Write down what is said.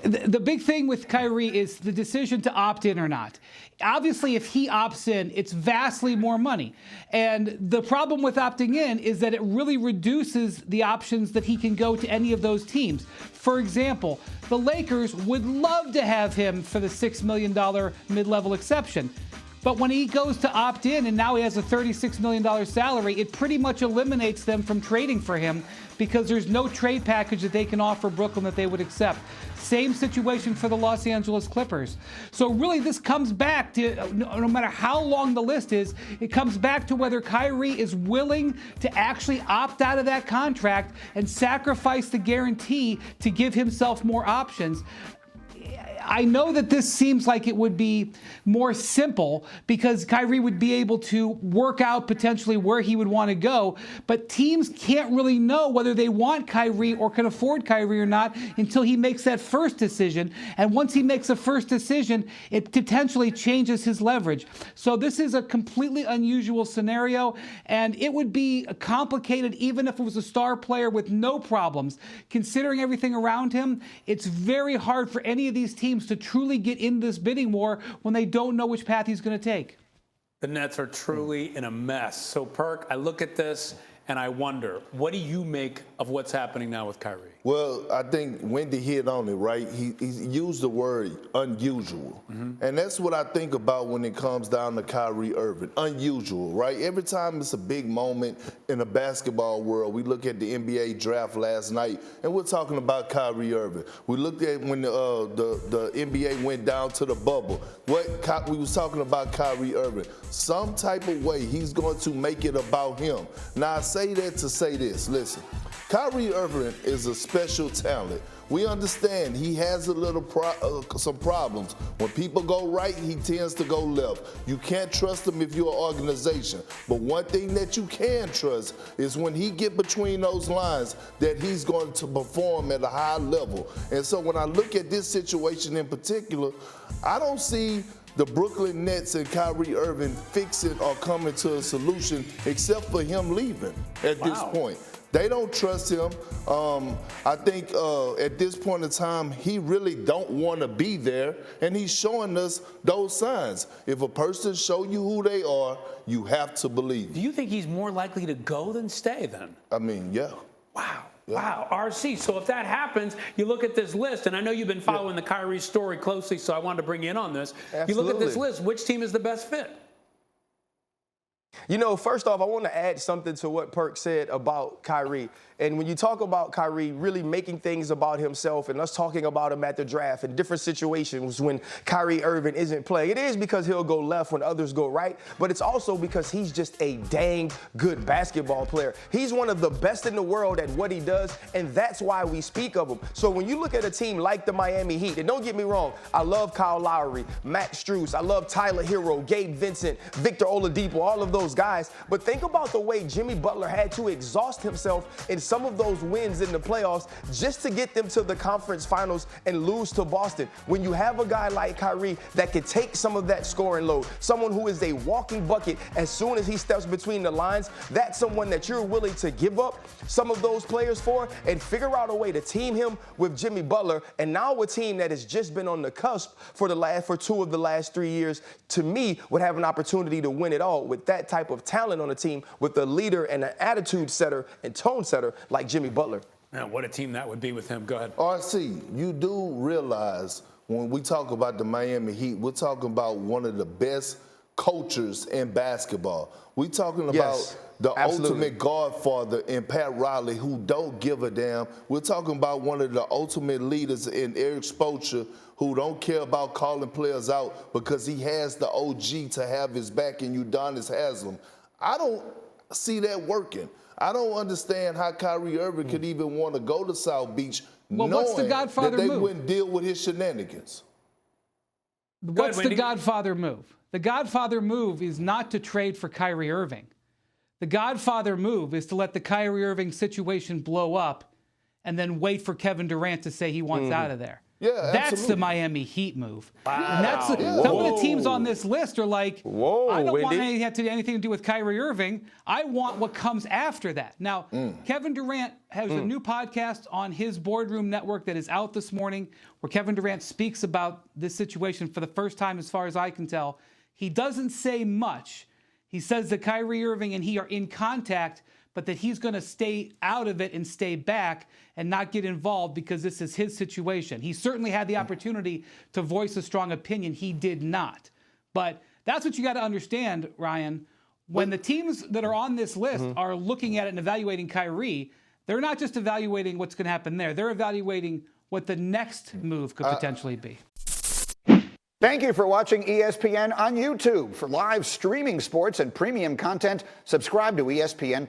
the big thing with Kyrie is the decision to opt in or not. Obviously, if he opts in, it's vastly more money. And the problem with opting in is that it really reduces the options that he can go to any of those teams. For example, the Lakers would love to have him for the $6 million mid-level exception. But when he goes to opt in and now he has a $36 million salary, it pretty much eliminates them from trading for him because there's no trade package that they can offer Brooklyn that they would accept. Same situation for the Los Angeles Clippers. So really this comes back to, no matter how long the list is, it comes back to whether Kyrie is willing to actually opt out of that contract and sacrifice the guarantee to give himself more options. I know that this seems like it would be more simple because Kyrie would be able to work out potentially where he would want to go, but teams can't really know whether they want Kyrie or can afford Kyrie or not until he makes that first decision. And once he makes a first decision, it potentially changes his leverage. So this is a completely unusual scenario, and it would be complicated even if it was a star player with no problems. Considering everything around him, it's very hard for any of these teams to truly get in this bidding war when they don't know which path he's going to take. The Nets are truly in a mess. So, Perk, I look at this and I wonder, what do you make of what's happening now with Kyrie? Well, I think Wendy hit on it, right? He used the word unusual. And that's what I think about when it comes down to Kyrie Irving. Unusual, right? Every time it's a big moment in the basketball world, we look at the NBA draft last night, and we're talking about Kyrie Irving. We looked at when the NBA went down to the bubble. We was talking about Kyrie Irving. Some type of way he's going to make it about him. Now, I say that to say this. Listen, Kyrie Irving is a special talent. We understand he has a little some problems. When people go right, he tends to go left. You can't trust him if you're an organization. But one thing that you can trust is when he get between those lines that he's going to perform at a high level. And so when I look at this situation in particular, I don't see the Brooklyn Nets and Kyrie Irving fixing or coming to a solution except for him leaving at this point. They don't trust him. I think at this point in time, he really don't want to be there, and he's showing us those signs. If a person show you who they are, you have to believe. Do you think he's more likely to go than stay then? I mean, yeah. Wow. Yeah. Wow, RC. So if that happens, you look at this list, and I know you've been following the Kyrie story closely, so I wanted to bring you in on this. Absolutely. You look at this list, which team is the best fit? You know, first off, I want to add something to what Perk said about Kyrie. And when you talk about Kyrie really making things about himself and us talking about him at the draft in different situations when Kyrie Irving isn't playing, it is because he'll go left when others go right, but it's also because he's just a dang good basketball player. He's one of the best in the world at what he does, and that's why we speak of him. So when you look at a team like the Miami Heat, and don't get me wrong, I love Kyle Lowry, Matt Strus, I love Tyler Hero, Gabe Vincent, Victor Oladipo, all of those guys, but think about the way Jimmy Butler had to exhaust himself in some of those wins in the playoffs just to get them to the conference finals and lose to Boston. When you have a guy like Kyrie that can take some of that scoring load, someone who is a walking bucket as soon as he steps between the lines, that's someone that you're willing to give up some of those players for and figure out a way to team him with Jimmy Butler. And now a team that has just been on the cusp for 2 of the last 3 years, to me, would have an opportunity to win it all with that type of talent on the team, with a leader and an attitude setter and tone setter like Jimmy Butler. Man, what a team that would be with him. Go ahead. RC, you do realize when we talk about the Miami Heat, we're talking about one of the best coaches in basketball. We're talking about the ultimate godfather in Pat Riley, who don't give a damn. We're talking about one of the ultimate leaders in Eric Spoelstra, who don't care about calling players out because he has the OG to have his back in Udonis Haslem. I don't see that working. I don't understand how Kyrie Irving could even want to go to South Beach knowing what's the Godfather that they move? wouldn't deal with his shenanigans. What's the Godfather move? The Godfather move is not to trade for Kyrie Irving. The Godfather move is to let the Kyrie Irving situation blow up and then wait for Kevin Durant to say he wants out of there. Yeah, That's absolutely. the Miami Heat move. Wow. And that's some of the teams on this list are like, Whoa, I don't want Wendy. anything to do with Kyrie Irving. I want what comes after that. Now, Kevin Durant has a new podcast on his Boardroom Network that is out this morning where Kevin Durant speaks about this situation for the first time, as far as I can tell. He doesn't say much. He says that Kyrie Irving and he are in contact, but that he's going to stay out of it and stay back and not get involved because this is his situation. He certainly had the opportunity to voice a strong opinion. He did not. But that's what you got to understand, Ryan. When the teams that are on this list are looking at it and evaluating Kyrie, they're not just evaluating what's going to happen there. They're evaluating what the next move could potentially be. Thank you for watching ESPN on YouTube. For live streaming sports and premium content, subscribe to ESPN+.